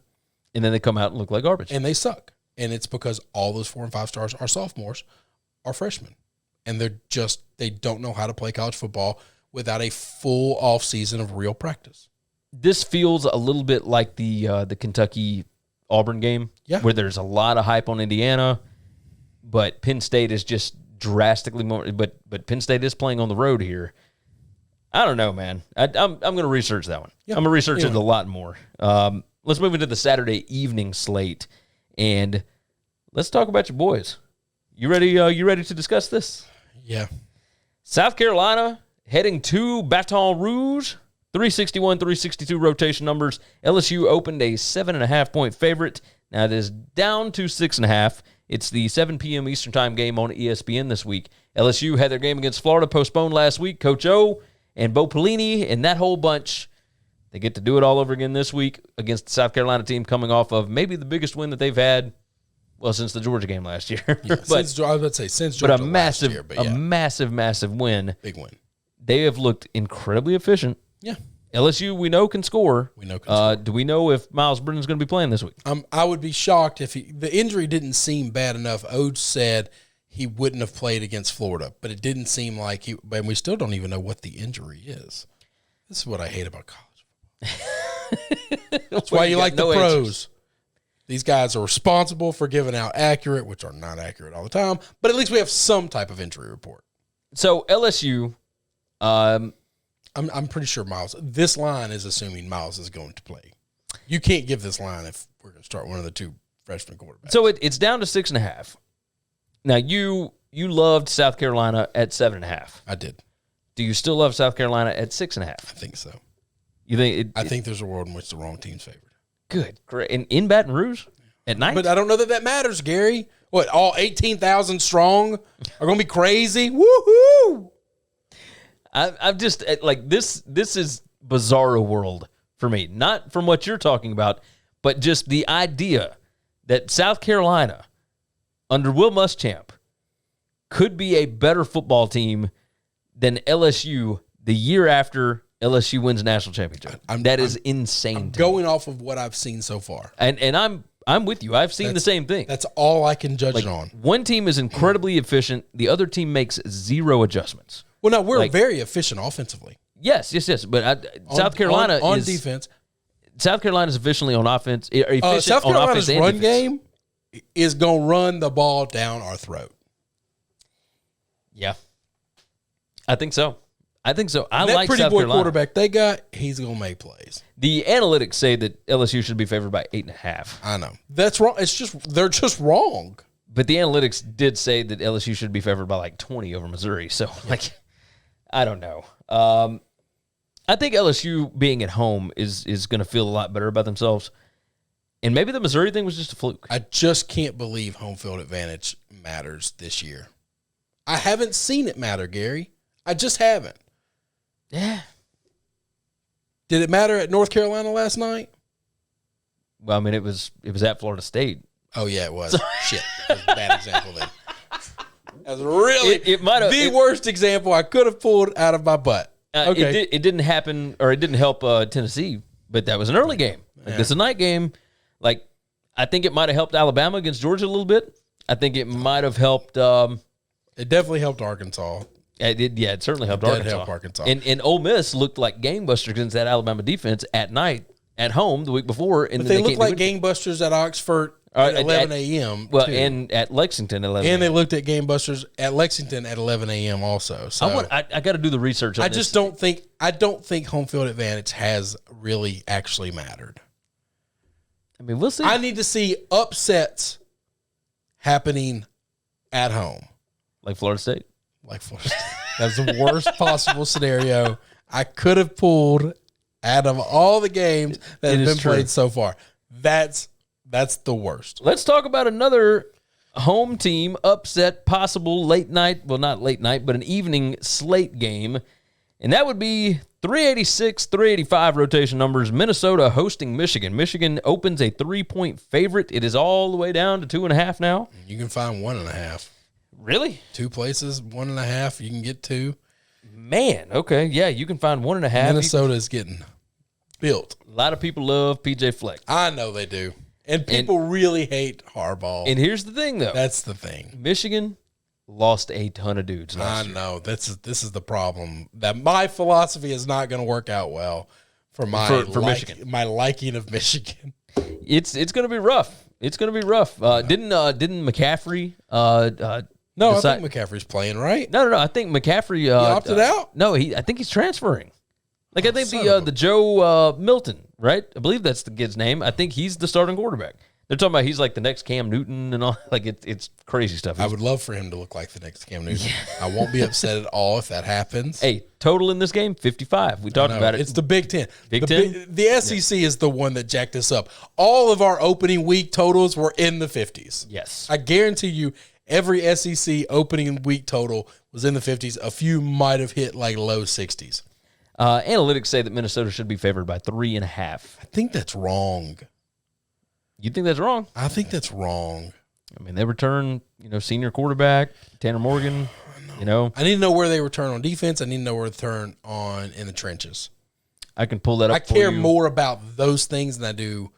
And then they come out and look like garbage. And they suck. And it's because all those 4 and 5 stars are sophomores, are freshmen. And they don't know how to play college football without a full off season of real practice. This feels a little bit like the Kentucky Auburn game, where there's a lot of hype on Indiana, but Penn State is just drastically more. But Penn State is playing on the road here. I don't know, man. I'm going to research that one. I'm going to research it a lot more. Let's move into the Saturday evening slate, and let's talk about your boys. You ready? You ready to discuss this? Yeah. South Carolina heading to Baton Rouge. 361, 362 rotation numbers. LSU opened a 7.5-point favorite. Now it is down to 6.5. It's the 7 p.m. Eastern Time game on ESPN this week. LSU had their game against Florida postponed last week. Coach O and Bo Pelini and that whole bunch, they get to do it all over again this week against the South Carolina team coming off of maybe the biggest win that they've had, well, since the Georgia game last year. Yeah, since Georgia last year. A massive win. Big win. They have looked incredibly efficient. Yeah. LSU, we know, can score. Score. Do we know if Miles Brennan's going to be playing this week? I would be shocked if the injury didn't seem bad enough. Ode said he wouldn't have played against Florida, but it didn't seem like and we still don't even know what the injury is. This is what I hate about college football. That's why you like the pros. Answers. These guys are responsible for giving out accurate, which are not accurate all the time, but at least we have some type of injury report. So LSU, I'm pretty sure this line is assuming Miles is going to play. You can't give this line if we're going to start one of the 2 freshman quarterbacks. So it's down to 6.5. Now, you loved South Carolina at 7.5. I did. Do you still love South Carolina at 6.5? I think so. You think? I think there's a world in which the wrong team's favored. Good. Great. And in Baton Rouge at night? But I don't know that matters, Gary. What, all 18,000 strong are going to be crazy? Woohoo! I've just, like, this is bizarro world for me. Not from what you're talking about, but just the idea that South Carolina, under Will Muschamp, could be a better football team than LSU the year after LSU wins a national championship. That is insane. Going off of what I've seen so far. And I'm with you. I've seen the same thing. That's all I can judge it on. One team is incredibly efficient. The other team makes zero adjuststants. Well, no, we're very efficient offensively. Yes. But South Carolina on is defense. South Carolina is efficiently on offense. Efficient South Carolina's on offense run game is going to run the ball down our throat. Yeah, I think so. I like South Carolina. Quarterback they got, he's going to make plays. The analytics say that LSU should be favored by 8.5. I know. That's wrong. They're just wrong. But the analytics did say that LSU should be favored by like 20 over Missouri. So, I don't know. I think LSU being at home is going to feel a lot better about themselves. And maybe the Missouri thing was just a fluke. I just can't believe home field advantage matters this year. I haven't seen it matter, Gary. I just haven't. Yeah. Did it matter at North Carolina last night? Well, I mean, it was at Florida State. Oh, yeah, it was. Shit. That was a bad example then. That was really it might have, the worst example I could have pulled out of my butt. Okay. It didn't happen, or it didn't help Tennessee, but that was an early game. It's a night game. Like, I think it might have helped Alabama against Georgia a little bit. I think it might have helped. It definitely helped Arkansas. It certainly helped Arkansas. And Ole Miss looked like gangbusters against that Alabama defense at night, at home the week before. And but they looked like gangbusters at Oxford at 11 a.m. Well, and at Lexington at 11 a.m. And they looked at gangbusters at Lexington at 11 a.m. also. So I got to do the research on this. I don't think home field advantage has really actually mattered. I mean, we'll see. I need to see upsets happening at home. Like Florida State? Like Florida State. That's the worst possible scenario I could have pulled out of all the games that have been played so far. That's the worst. Let's talk about another home team upset, possible late night, well, not late night, but an evening slate game. And that would be 386, 385 rotation numbers. Minnesota hosting Michigan. Michigan opens a 3-point favorite. It is all the way down to 2.5 now. You can find 1.5. Really? 2 places, 1.5. You can get 2. Man, okay. Yeah, you can find 1.5. Minnesota is getting built. A lot of people love PJ Fleck. I know they do. And people really hate Harbaugh. And here's the thing, though. That's the thing. Michigan lost a ton of dudes last year. I know. This is the problem. That my philosophy is not going to work out well for Michigan. My liking of Michigan. It's going to be rough. It's going to be rough. Didn't McCaffrey No, I think McCaffrey's playing, right? No. I think McCaffrey he opted out? No, I think he's transferring. Like, I think the Joe Milton, right? I believe that's the kid's name. I think he's the starting quarterback. They're talking about he's like the next Cam Newton and all. Like, it's crazy stuff. I would love for him to look like the next Cam Newton. Yeah. I won't be upset at all if that happens. Hey, total in this game, 55. We talked about it. It's the Big Ten. Big Ten? The SEC is the one that jacked us up. All of our opening week totals were in the 50s. Yes. I guarantee you every SEC opening week total was in the 50s. A few might have hit like low 60s. Analytics say that Minnesota should be favored by 3.5. I think that's wrong. You think that's wrong? I think that's wrong. I mean, they return, senior quarterback, Tanner Morgan, I need to know where they return on defense. I need to know where they return on in the trenches. I can pull that up. I care more about those things than I do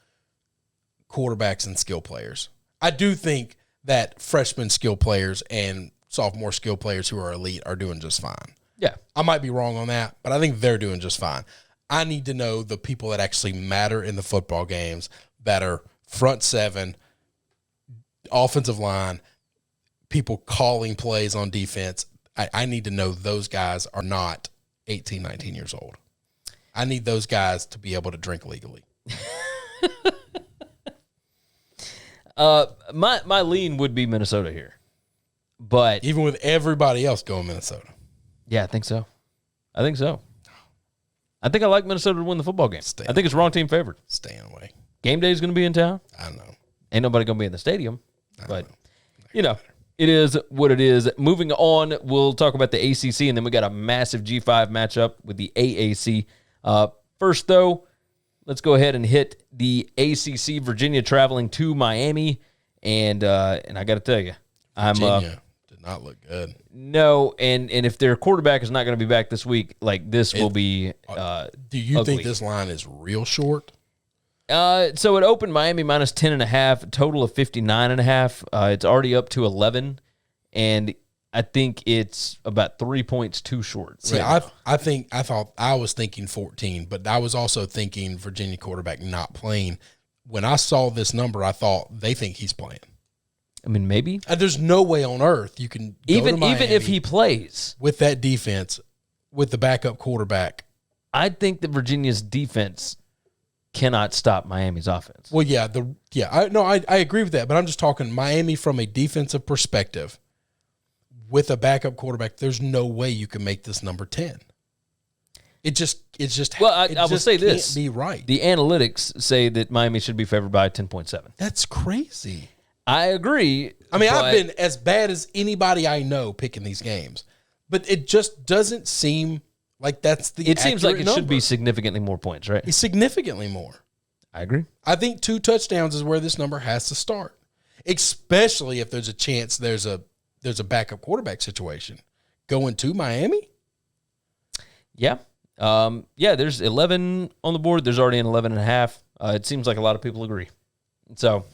quarterbacks and skill players. I do think that freshman skill players and sophomore skill players who are elite are doing just fine. Yeah. I might be wrong on that, but I think they're doing just fine. I need to know the people that actually matter in the football games that are front seven, offensive line, people calling plays on defense. I need to know those guys are not 18, 19 years old. I need those guys to be able to drink legally. My lean would be Minnesota here. But even with everybody else going Minnesota. Yeah, I think so. I think I like Minnesota to win the football game. I think it's wrong team favored. Staying away. Game day is going to be in town. I know. Ain't nobody going to be in the stadium. But It is what it is. Moving on, we'll talk about the ACC, and then we got a massive G5 matchup with the AAC. First, though, let's go ahead and hit the ACC. Virginia traveling to Miami, and I got to tell you, Virginia did not look good. No, and if their quarterback is not going to be back this week, this will be do you ugly. think this line is real short? So it opened Miami minus 10.5, a total of 59.5. It's already up to 11, and I think it's about 3 points too short. See, I thought I was thinking 14, but I was also thinking Virginia quarterback not playing. When I saw this number, I thought they think he's playing. I mean, maybe. There's no way on earth you can go to Miami even if he plays with that defense, with the backup quarterback. I think that Virginia's defense cannot stop Miami's offense. Well, I agree with that, but I'm just talking Miami from a defensive perspective. With a backup quarterback, there's no way you can make this number 10. It just well, I will say this: can't be right. The analytics say that Miami should be favored by 10.7. That's crazy. I agree. I mean, I've been as bad as anybody I know picking these games, but it just doesn't seem like that's the. It seems like it number. should be significantly more points, right? It's significantly more. I agree. I think 2 touchdowns is where this number has to start, especially if there's a chance there's a backup quarterback situation going to Miami. Yeah. There's 11 on the board. There's already an 11.5. It seems like a lot of people agree. So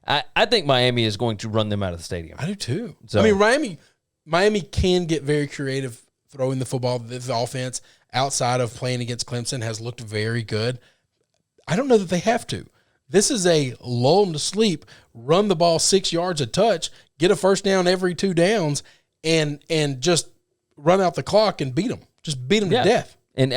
I think Miami is going to run them out of the stadium. I do too. So, I mean, Miami can get very creative throwing the football. The offense outside of playing against Clemson has looked very good. I don't know that they have to. This is a lull them to sleep, run the ball 6 yards a touch, get a first down every 2 downs, and just run out the clock and beat them. Just beat them to death. And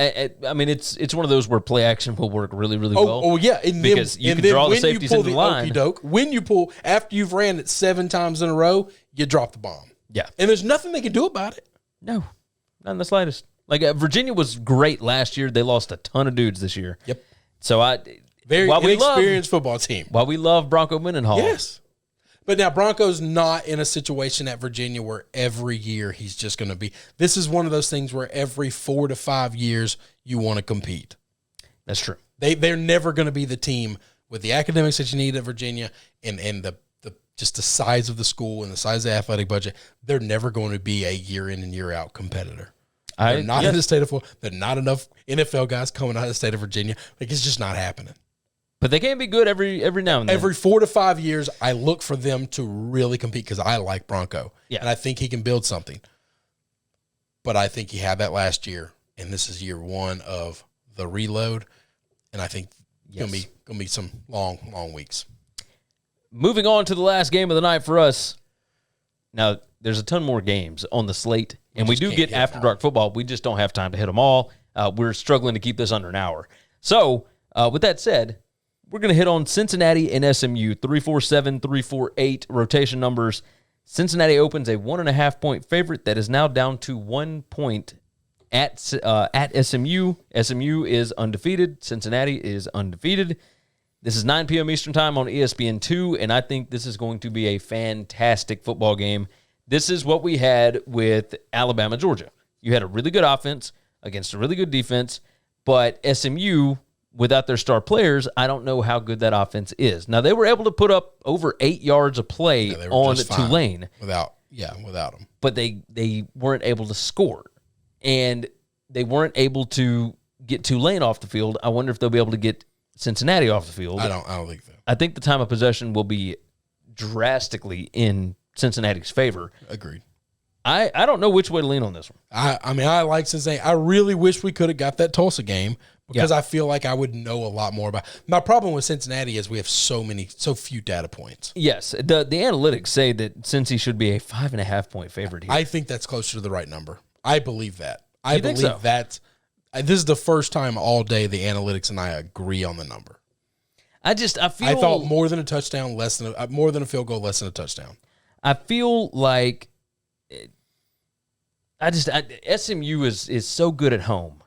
I mean, it's one of those where play action will work really, really well. Oh yeah, and because then, you can draw the safeties into the line. When you pull after you've ran it 7 times in a row, you drop the bomb. Yeah, and there's nothing they can do about it. No, not in the slightest. Virginia was great last year. They lost a ton of dudes this year. Yep. So very inexperienced football team. While we love Bronco Mendenhall. Yes. But now Bronco's not in a situation at Virginia where every year he's just going to be. This is one of those things where every 4 to 5 years you want to compete. That's true. They're never going to be the team with the academics that you need at Virginia and the just the size of the school and the size of the athletic budget. They're never going to be a year in and year out competitor. They're not in the state of Florida. There're not enough NFL guys coming out of the state of Virginia. It's just not happening. But they can be good every now and then. Every 4 to 5 years, I look for them to really compete because I like Bronco. Yeah. And I think he can build something. But I think he had that last year, and this is year 1 of the reload. And I think gonna be some long weeks. Moving on to the last game of the night for us. Now, there's a ton more games on the slate, and we do get After Dark football. We just don't have time to hit them all. We're struggling to keep this under an hour. So, with that said, we're going to hit on Cincinnati and SMU, 347, 348 rotation numbers. Cincinnati opens a 1.5-point favorite that is now down to 1 point at SMU. SMU is undefeated. Cincinnati is undefeated. This is 9 p.m. Eastern Time on ESPN2, and I think this is going to be a fantastic football game. This is what we had with Alabama, Georgia. You had a really good offense against a really good defense, but SMU, without their star players, I don't know how good that offense is. Now, they were able to put up over 8 yards of play on Tulane. Without them. But they weren't able to score. And they weren't able to get Tulane off the field. I wonder if they'll be able to get Cincinnati off the field. I don't think so. I think the time of possession will be drastically in Cincinnati's favor. Agreed. I don't know which way to lean on this one. I mean, I like Cincinnati. I really wish we could have got that Tulsa game because I feel like I would know a lot more about. My problem with Cincinnati is we have so few data points. Yes, the analytics say that Cincy should be a 5.5-point favorite here. I think that's closer to the right number. I believe that. I believe so? that. This is the first time all day the analytics and I agree on the number. I thought more than a touchdown, more than a field goal, less than a touchdown. I feel like SMU is so good at home,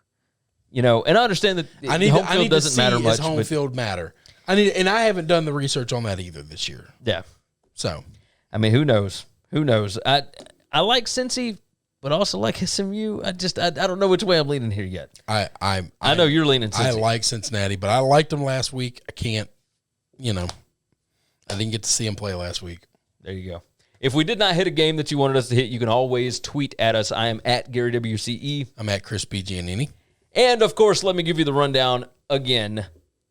and I understand that home field doesn't matter much. Home field matter. And I haven't done the research on that either this year. Yeah. So I mean, who knows? Who knows? I like Cincy, but also like SMU. I don't know which way I'm leaning here yet. I know you're leaning Cincy. I like Cincinnati, but I liked them last week. I can't, I didn't get to see them play last week. There you go. If we did not hit a game that you wanted us to hit, you can always tweet at us. I am at Gary WCE. I'm at Chris B. Giannini. And, of course, let me give you the rundown again.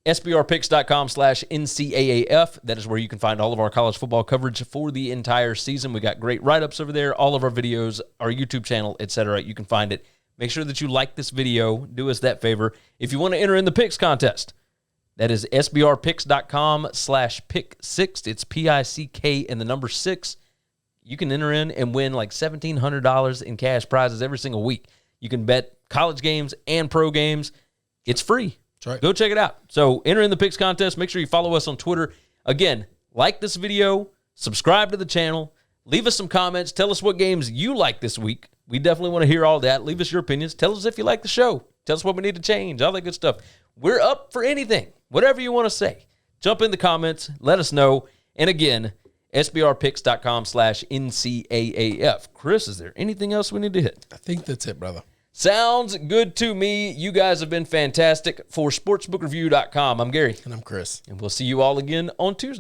SBRpicks.com/NCAAF. That is where you can find all of our college football coverage for the entire season. We got great write-ups over there, all of our videos, our YouTube channel, etc. You can find it. Make sure that you like this video. Do us that favor. If you want to enter in the picks contest, that is SBRpicks.com/pick6. It's PICK and the number 6. You can enter in and win like $1,700 in cash prizes every single week. You can bet college games and pro games. It's free. That's right. Go check it out. So enter in the picks contest. Make sure you follow us on Twitter. Again, like this video, subscribe to the channel, leave us some comments. Tell us what games you like this week. We definitely want to hear all that. Leave us your opinions. Tell us if you like the show. Tell us what we need to change, all that good stuff. We're up for anything, whatever you want to say. Jump in the comments. Let us know. And again, SBRpicks.com/NCAAF. Chris, is there anything else we need to hit? I think that's it, brother. Sounds good to me. You guys have been fantastic. For SportsbookReview.com, I'm Gary. And I'm Chris. And we'll see you all again on Tuesday.